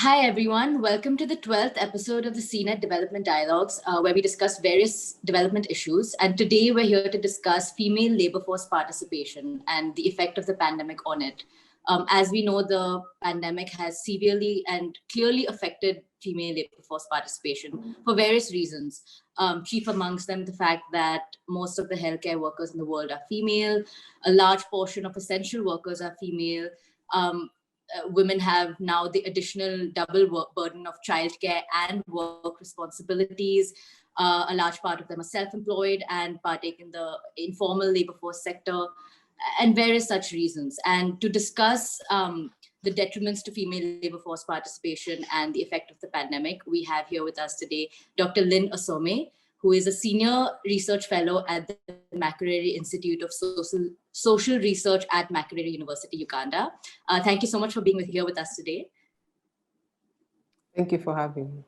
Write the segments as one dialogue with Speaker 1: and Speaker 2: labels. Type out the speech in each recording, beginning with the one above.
Speaker 1: Hi, everyone. Welcome to the 12th episode of the CNED Development Dialogues, where we discuss various development issues. And today we're here to discuss female labor force participation and the effect of the pandemic on it. As we know, the pandemic has severely and clearly affected female labor force participation for various reasons. Chief amongst them, the fact that most of the healthcare workers in the world are female, a large portion of essential workers are female. Women have now the additional double work burden of childcare and work responsibilities. A large part of them are self-employed and partake in the informal labor force sector and various such reasons. And to discuss the detriments to female labor force participation and the effect of the pandemic, we have here with us today Dr. Lynn Ossome, who is a senior research fellow at the Makerere Institute of Social Research at Makerere University, Uganda. Thank you so much for being here with us today.
Speaker 2: Thank you for having me.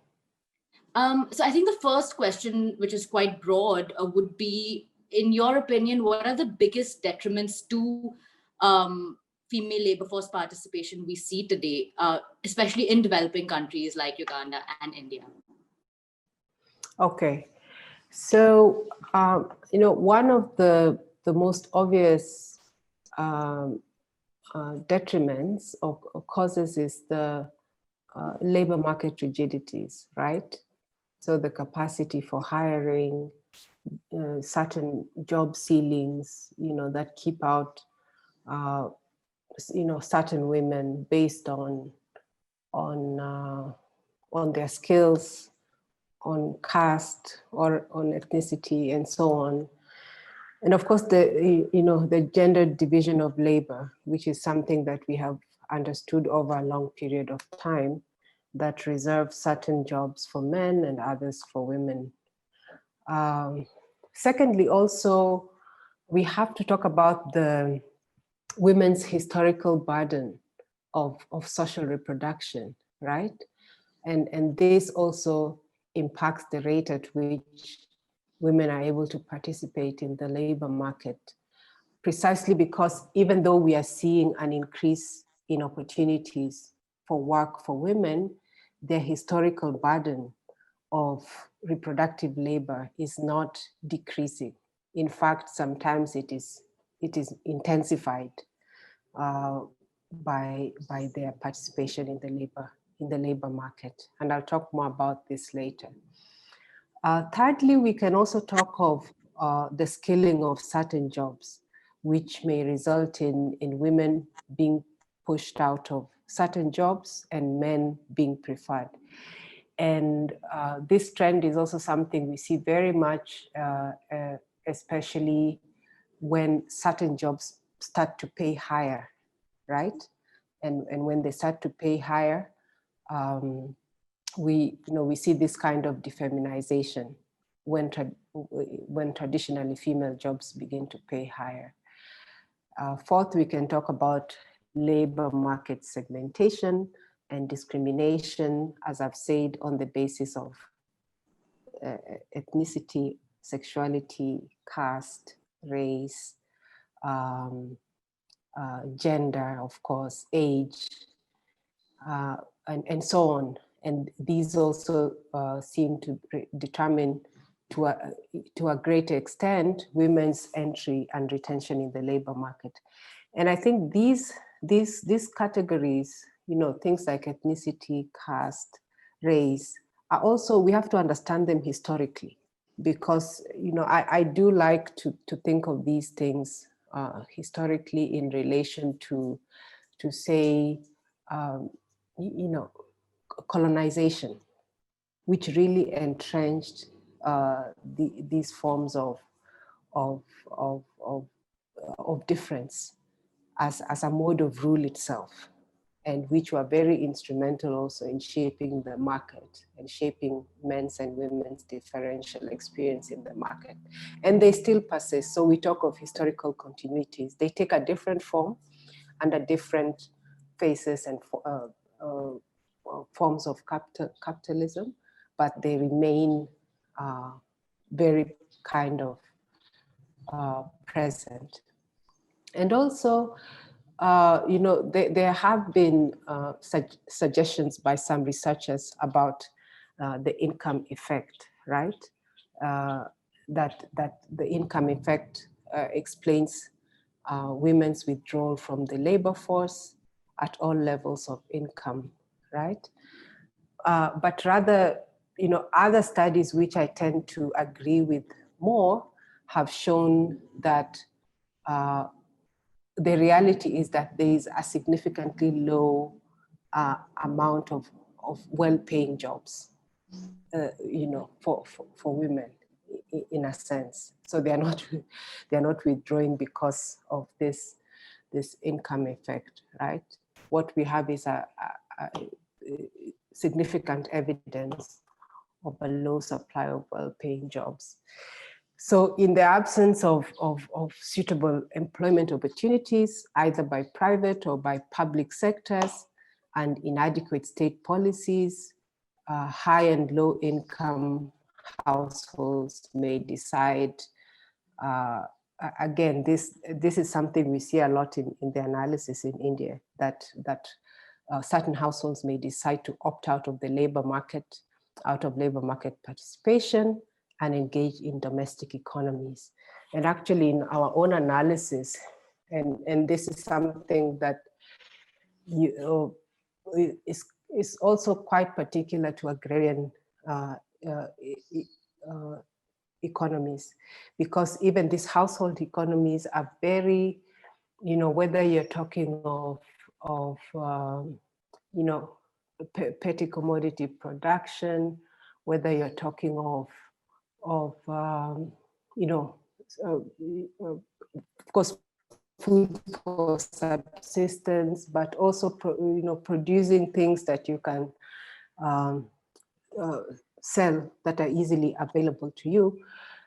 Speaker 1: So I think the first question, which is quite broad, would be, in your opinion, what are the biggest detriments to female labor force participation we see today, especially in developing countries like Uganda and India?
Speaker 2: Okay. So, one of the most obvious detriments or causes is the labor market rigidities, right? So the capacity for hiring, certain job ceilings, that keep out, certain women based on their skills, on caste or on ethnicity and so on. And of course, the gender division of labor, which is something that we have understood over a long period of time, that reserves certain jobs for men and others for women. Secondly, also, we have to talk about the women's historical burden of social reproduction, right? And this also impacts the rate at which women are able to participate in the labor market, precisely because even though we are seeing an increase in opportunities for work for women, their historical burden of reproductive labor is not decreasing. In fact, sometimes it is intensified by their participation in the labor market. And I'll talk more about this later. Thirdly, we can also talk of the skilling of certain jobs, which may result in women being pushed out of certain jobs and men being preferred. And this trend is also something we see very much, especially when certain jobs start to pay higher, right? And when they start to pay higher, we see this kind of defeminization when traditionally female jobs begin to pay higher. Fourth, we can talk about labor market segmentation and discrimination, as I've said, on the basis of ethnicity, sexuality, caste, race, gender, of course, age, and so on. And these also seem to determine, to a greater extent, women's entry and retention in the labor market. And I think these categories, things like ethnicity, caste, race, are also, we have to understand them historically, because I do like to think of these things historically in relation to say, colonization, which really entrenched these forms of difference as a mode of rule itself, and which were very instrumental also in shaping the market and shaping men's and women's differential experience in the market. And they still persist. So we talk of historical continuities. They take a different form under different phases and forms of capitalism, but they remain very kind of present. And also, there have been suggestions by some researchers about the income effect, right? That the income effect explains women's withdrawal from the labor force at all levels of income, right? But rather, other studies which I tend to agree with more have shown that the reality is that there is a significantly low amount of well-paying jobs, for women, in a sense. So they are not withdrawing because of this income effect, right? What we have is a significant evidence of a low supply of well-paying jobs. So in the absence of suitable employment opportunities, either by private or by public sectors, and inadequate state policies, high and low income households may decide, again, this is something we see a lot in the analysis in India, that certain households may decide to opt out of the labor market, out of labor market participation, and engage in domestic economies. And actually in our own analysis, and this is something that is also quite particular to agrarian economies, because even these household economies are very, whether you're talking of petty commodity production, whether you're talking of of course, food for subsistence, but also producing things that you can sell that are easily available to you.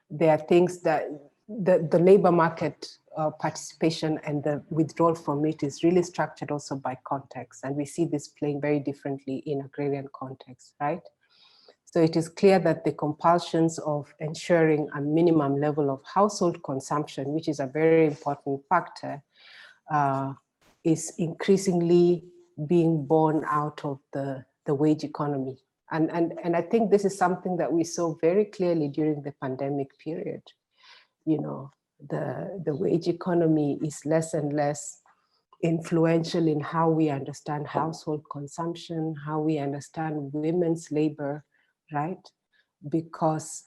Speaker 2: There are things that the labor market participation and the withdrawal from it is really structured also by context. And we see this playing very differently in agrarian context, right? So it is clear that the compulsions of ensuring a minimum level of household consumption, which is a very important factor, is increasingly being born out of the wage economy. And I think this is something that we saw very clearly during the pandemic period. The wage economy is less and less influential in how we understand household consumption, how we understand women's labor, right? Because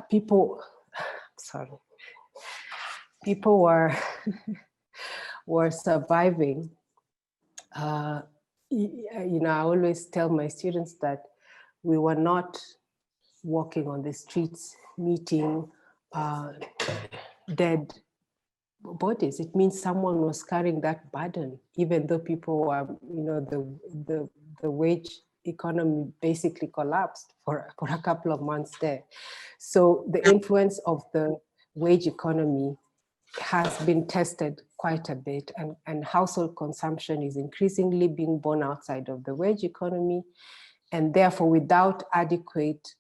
Speaker 2: people were surviving. I always tell my students that we were not walking on the streets meeting dead bodies. It means someone was carrying that burden, even though people were, the wage economy basically collapsed for a couple of months there. So the influence of the wage economy has been tested quite a bit, and household consumption is increasingly being born outside of the wage economy, and therefore without adequate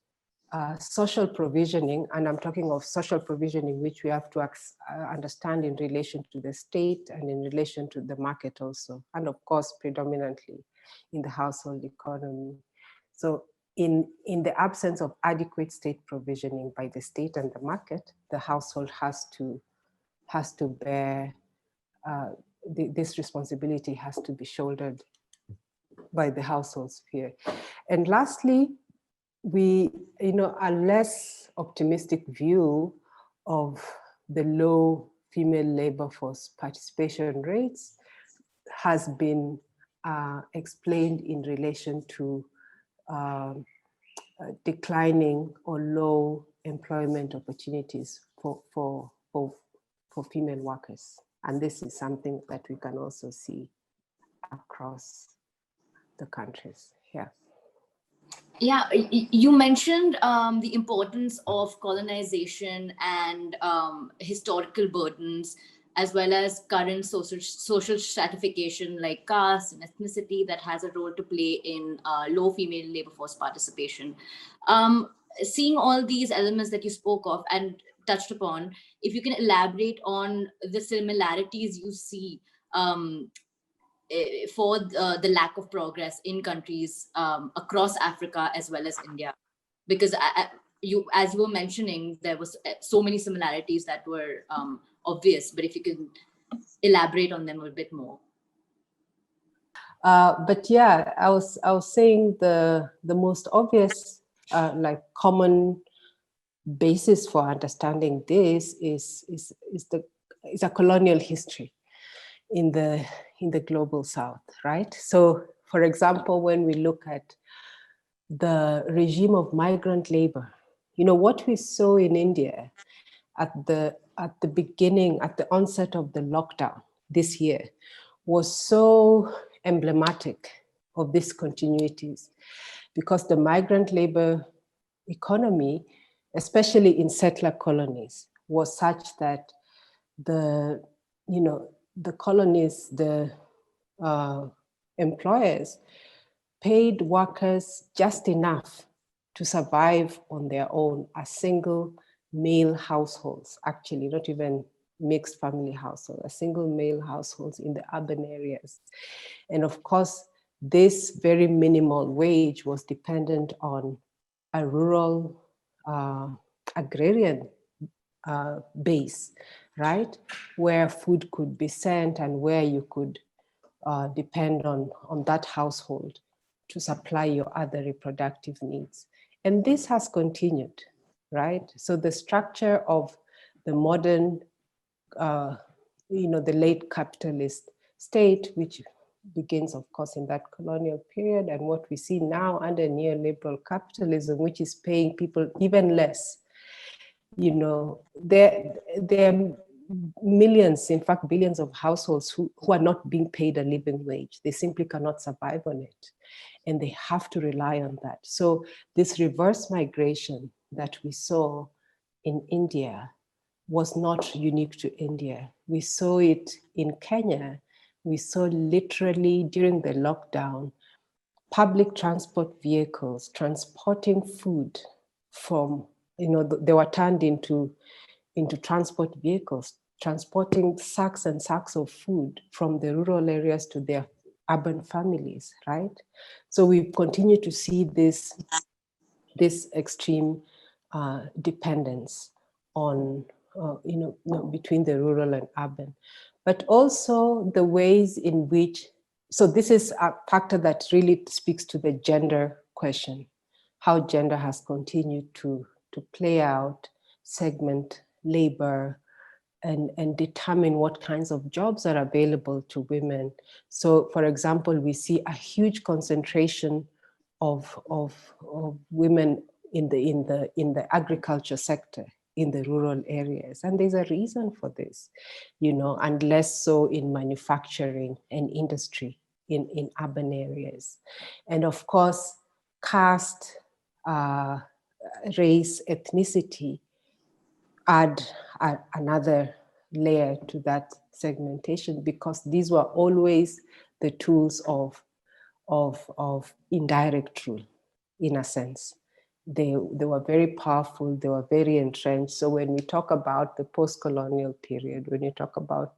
Speaker 2: social provisioning, and I'm talking of social provisioning which we have to understand in relation to the state and in relation to the market also, and of course predominantly in the household economy. So in the absence of adequate state provisioning by the state and the market, the household has to bear, this responsibility has to be shouldered by the household sphere. And lastly, we, a less optimistic view of the low female labor force participation rates has been explained in relation to declining or low employment opportunities for female workers. And this is something that we can also see across the countries here.
Speaker 1: Yeah, you mentioned the importance of colonization and historical burdens, as well as current social stratification like caste and ethnicity that has a role to play in low female labor force participation. Seeing all these elements that you spoke of and touched upon, if you can elaborate on the similarities you see for the lack of progress in countries across Africa as well as India? Because as you were mentioning, there was so many similarities that were obvious, but if you could elaborate on them a bit more.
Speaker 2: But yeah, I was saying the most obvious like common basis for understanding this is a colonial history in the global South, right? So, for example, when we look at the regime of migrant labor, what we saw in India at the beginning, at the onset of the lockdown this year, was so emblematic of these continuities, because the migrant labor economy, especially in settler colonies, was such that the colonies, the employers paid workers just enough to survive on their own as single male households, actually, not even mixed family households, as single male households in the urban areas. And of course, this very minimal wage was dependent on a rural agrarian base, right? Where food could be sent and where you could depend on that household to supply your other reproductive needs. And this has continued, right? So the structure of the modern, the late capitalist state, which begins, of course, in that colonial period, and what we see now under neoliberal capitalism, which is paying people even less. There are millions, in fact, billions of households who are not being paid a living wage. They simply cannot survive on it, and they have to rely on that. So this reverse migration that we saw in India was not unique to India. We saw it in Kenya. We saw literally during the lockdown, public transport vehicles transporting food from, they were turned into transport vehicles, transporting sacks and sacks of food from the rural areas to their urban families, right? So we continue to see this extreme dependence on, between the rural and urban, but also the ways in which, so this is a factor that really speaks to the gender question, how gender has continued to play out, segment labor, and determine what kinds of jobs are available to women. So, for example, we see a huge concentration of women in the agriculture sector in the rural areas, and there's a reason for this, and less so in manufacturing and industry in urban areas. And of course, caste, race, ethnicity add another layer to that segmentation, because these were always the tools of indirect rule, in a sense. They were very powerful, they were very entrenched. So when we talk about the post-colonial period, when you talk about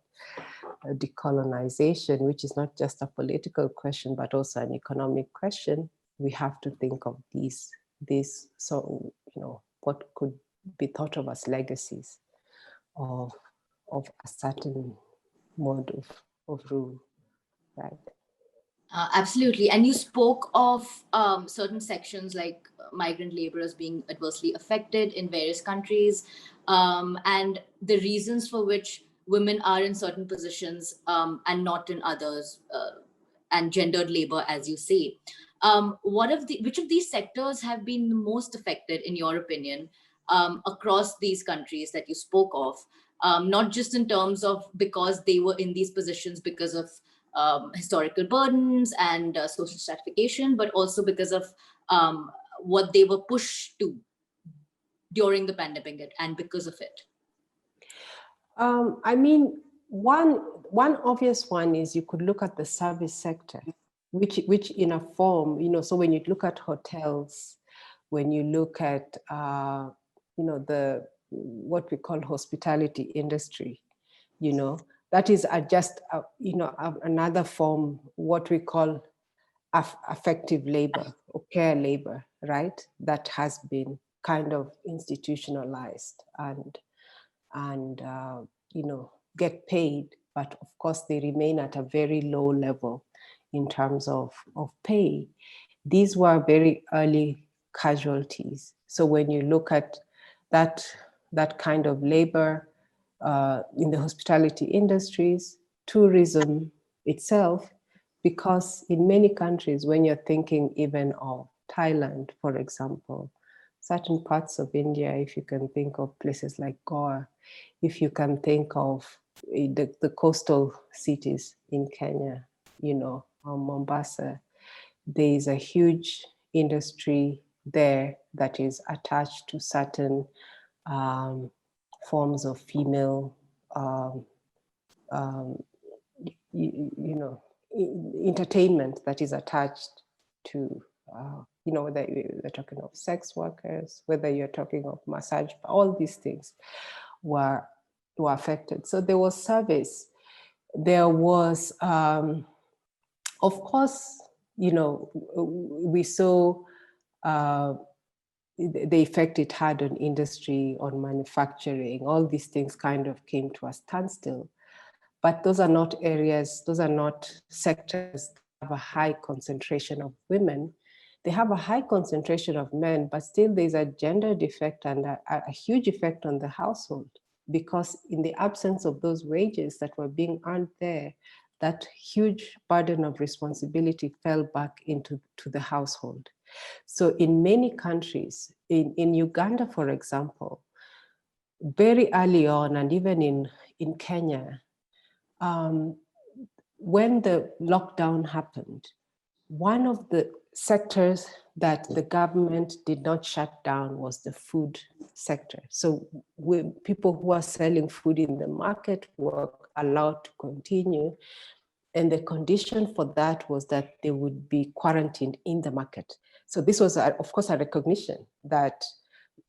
Speaker 2: decolonization, which is not just a political question, but also an economic question, we have to think of these, so, what could be thought of as legacies of a certain mode of rule, right?
Speaker 1: Absolutely. And you spoke of certain sections like migrant laborers being adversely affected in various countries, and the reasons for which women are in certain positions and not in others, and gendered labor, as you say. Which of these sectors have been the most affected, in your opinion, across these countries that you spoke of? Not just in terms of because they were in these positions because of historical burdens and social stratification, but also because of what they were pushed to during the pandemic and because of it.
Speaker 2: I mean, one obvious one is you could look at the service sector, which in a form, so when you look at hotels, when you look at, the what we call hospitality industry, that is just another form, what we call affective labor or care labor, right? That has been kind of institutionalized and get paid, but of course they remain at a very low level in terms of pay. These were very early casualties. So when you look at that kind of labor in the hospitality industries, tourism itself, because in many countries, when you're thinking even of Thailand, for example, certain parts of India, if you can think of places like Goa, if you can think of the coastal cities in Kenya, Mombasa, there is a huge industry there that is attached to certain forms of female entertainment that is attached to whether you're talking of sex workers, whether you're talking of massage, all these things were affected. So there was service. There was, of course, we saw the effect it had on industry, on manufacturing. All these things kind of came to a standstill. But those are not areas, those are not sectors that have a high concentration of women. They have a high concentration of men, but still there's a gendered effect and a huge effect on the household, because in the absence of those wages that were being earned there, that huge burden of responsibility fell back into the household. So in many countries, in Uganda, for example, very early on, and even in Kenya, when the lockdown happened, one of the sectors that the government did not shut down was the food sector. So people who are selling food in the market were allowed to continue. And the condition for that was that they would be quarantined in the market. So this was, of course, a recognition that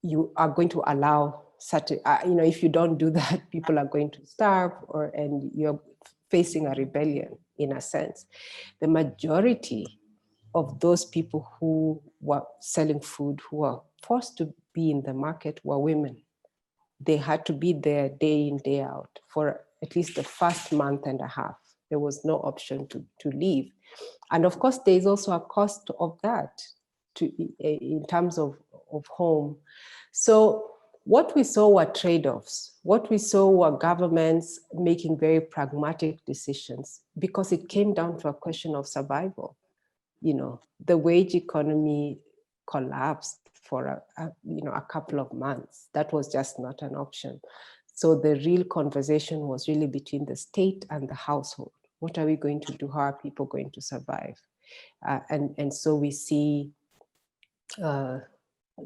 Speaker 2: you are going to allow certain, if you don't do that, people are going to starve, and you're facing a rebellion in a sense. The majority of those people who were selling food, who were forced to be in the market, were women. They had to be there day in, day out for at least the first month and a half. There was no option to leave. And of course, there is also a cost of that in terms of home. So what we saw were trade-offs. What we saw were governments making very pragmatic decisions, because it came down to a question of survival. The wage economy collapsed for a couple of months. That was just not an option. So the real conversation was really between the state and the household. What are we going to do? How are people going to survive? And so we see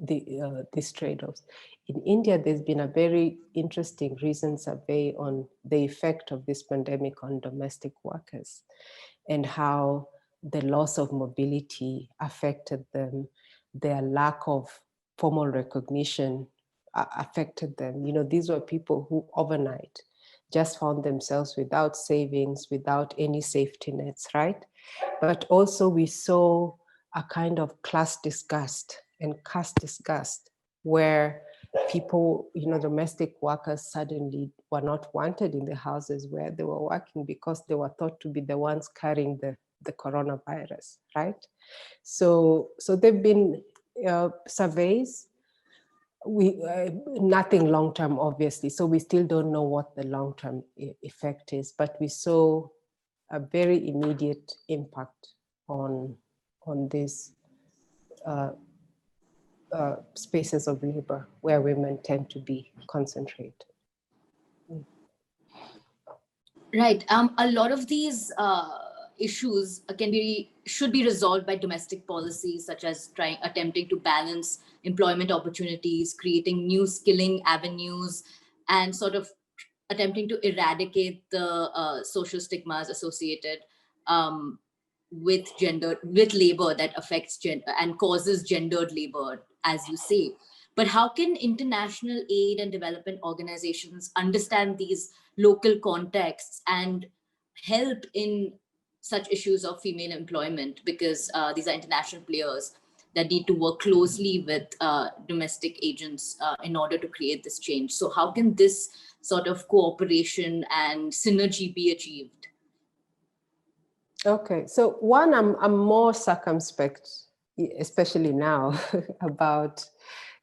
Speaker 2: these trade-offs. In India, there's been a very interesting recent survey on the effect of this pandemic on domestic workers and how the loss of mobility affected them, their lack of formal recognition affected them. These were people who overnight just found themselves without savings, without any safety nets, right? But also we saw a kind of class disgust and caste disgust, where people, domestic workers suddenly were not wanted in the houses where they were working because they were thought to be the ones carrying the coronavirus, right? So there've been surveys. Nothing long-term, obviously. So we still don't know what the long-term effect is, but we saw a very immediate impact on these spaces of labor where women tend to be concentrated.
Speaker 1: Right. A lot of these issues should be resolved by domestic policies, such as attempting to balance employment opportunities, creating new skilling avenues, and sort of attempting to eradicate the social stigmas associated with labor that affects gender and causes gendered labor, as you say. But how can international aid and development organizations understand these local contexts and help in such issues of female employment, because these are international players that need to work closely with domestic agents in order to create this change. So how can this sort of cooperation and synergy be achieved?
Speaker 2: Okay, so one, I'm more circumspect, especially now, about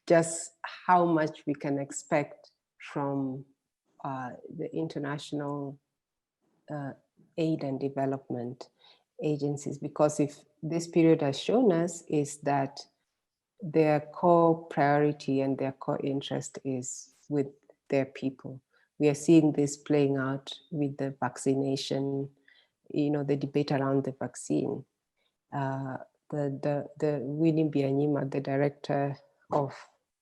Speaker 2: just how much we can expect from the international aid and development agencies, because if this period has shown us is that their core priority and their core interest is with their people. We are seeing this playing out with the vaccination, the debate around the vaccine. The Winnie Byanyima, the director of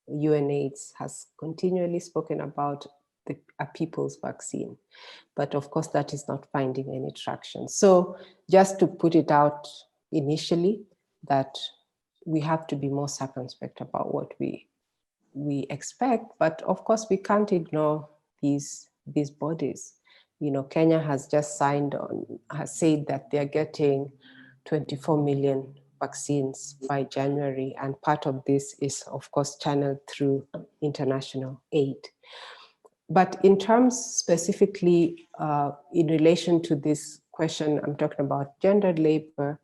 Speaker 2: UNAIDS, has continually spoken about a people's vaccine. But of course, that is not finding any traction. So just to put it out initially, that we have to be more circumspect about what we expect. But of course, we can't ignore these bodies. Kenya has just has said that they're getting 24 million vaccines by January. And part of this is, of course, channeled through international aid. But in terms specifically in relation to this question, I'm talking about gendered labor,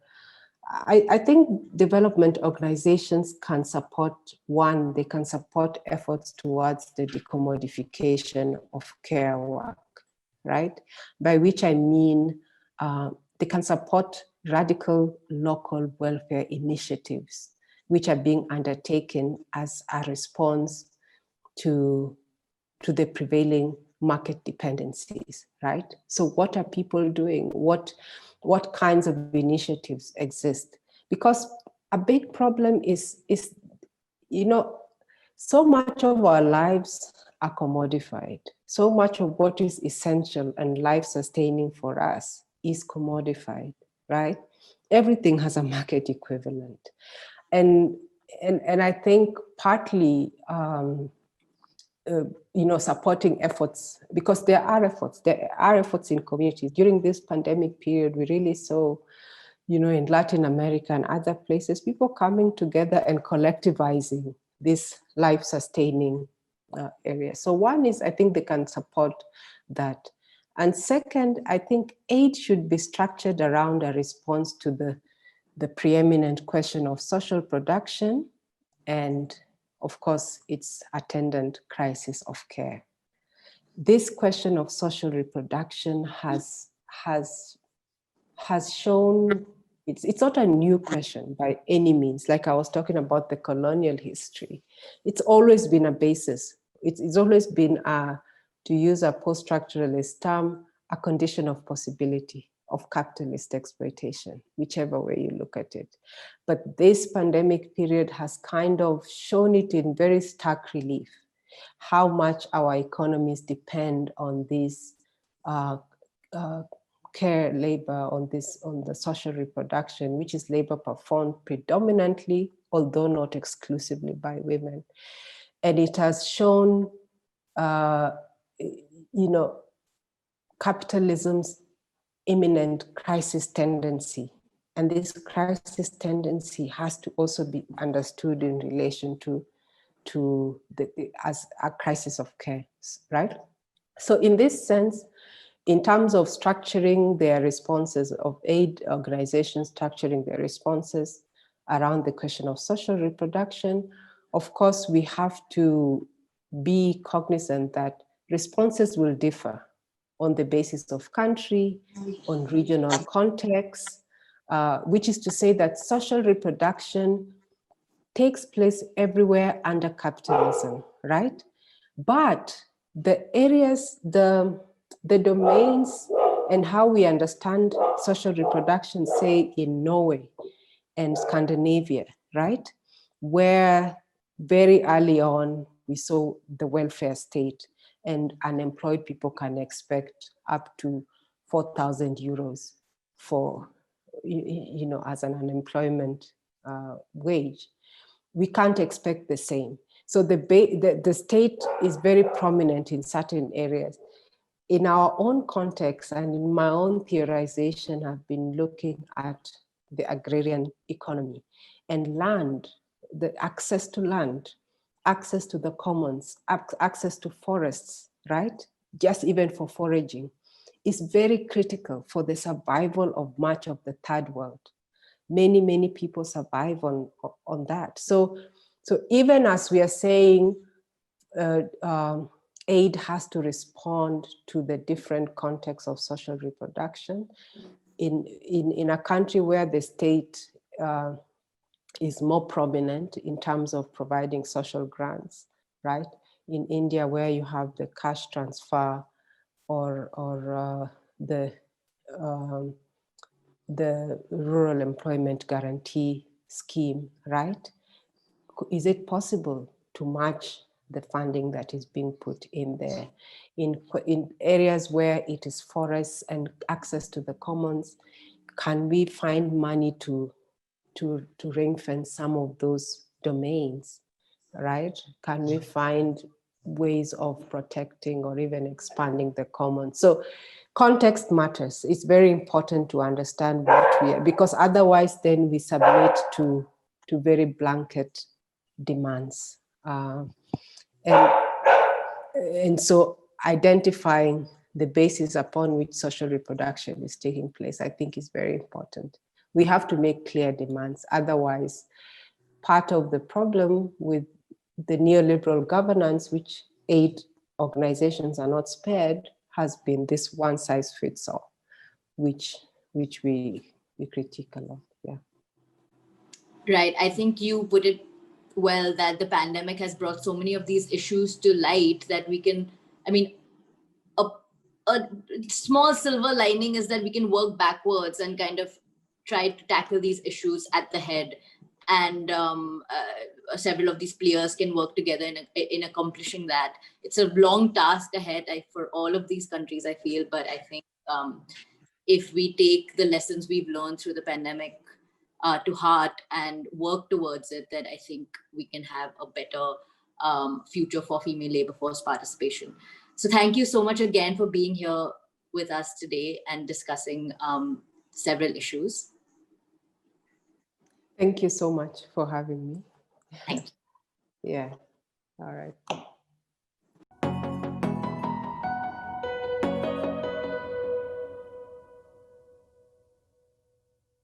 Speaker 2: I think development organizations can support, one, they can support efforts towards the decommodification of care work, right? By which I mean they can support radical local welfare initiatives, which are being undertaken as a response to the prevailing market dependencies, right? So what are people doing? What kinds of initiatives exist? Because a big problem is so much of our lives are commodified. So much of what is essential and life-sustaining for us is commodified, right? Everything has a market equivalent. And I think partly supporting efforts, because there are efforts in communities. During this pandemic period, we really saw, in Latin America and other places, people coming together and collectivizing this life-sustaining area. So one is, I think they can support that. And second, I think aid should be structured around a response to the preeminent question of social production and, of course, its attendant crisis of care. This question of social reproduction has shown, it's not a new question by any means. Like I was talking about the colonial history, it's always been a basis. It's always been, to use a post-structuralist term, a condition of possibility of capitalist exploitation, whichever way you look at it. But this pandemic period has kind of shown it in very stark relief, how much our economies depend on this care labor, on the social reproduction, which is labor performed predominantly, although not exclusively, by women. And it has shown, capitalism's imminent crisis tendency. And this crisis tendency has to also be understood in relation to as a crisis of care, right? So in this sense, in terms of structuring their responses, of aid organizations structuring their responses around the question of social reproduction, of course, we have to be cognizant that responses will differ on the basis of country, on regional context, which is to say that social reproduction takes place everywhere under capitalism, right? But the areas, the domains, and how we understand social reproduction, say in Norway and Scandinavia, right? Where very early on, we saw the welfare state, and unemployed people can expect up to 4,000 euros for, as an unemployment wage. We can't expect the same. So the state is very prominent in certain areas. in our own context and in my own theorization, I've been looking at the agrarian economy and land, the access to land, access to the commons, access to forests, right? Just even for foraging is very critical for the survival of much of the third world. Many people survive on that. So even as we are saying, aid has to respond to the different contexts of social reproduction. In a country where the state is more prominent in terms of providing social grants, right? In India, where you have the cash transfer or the rural employment guarantee scheme, right? Is it possible to match the funding that is being put in there? In areas where it is forests and access to the commons, can we find money to ring fence some of those domains, right? Can we find ways of protecting or even expanding the commons? So context matters. It's very important to understand what we are, because otherwise then we submit to very blanket demands. And so identifying the basis upon which social reproduction is taking place, I think is very important. We have to make clear demands. Otherwise, part of the problem with the neoliberal governance, which aid organizations are not spared, has been this one size fits all, which we critique a lot. Yeah.
Speaker 1: Right. I think you put it well, that the pandemic has brought so many of these issues to light that we can, I mean, a small silver lining is that we can work backwards and kind of try to tackle these issues at the head. And several of these players can work together in accomplishing that. It's a long task ahead for all of these countries, I feel, but I think if we take the lessons we've learned through the pandemic to heart and work towards it, then I think we can have a better future for female labor force participation. So thank you so much again for being here with us today and discussing several issues.
Speaker 2: Thank you so much for having me.
Speaker 1: Thank you.
Speaker 2: Yeah, all right.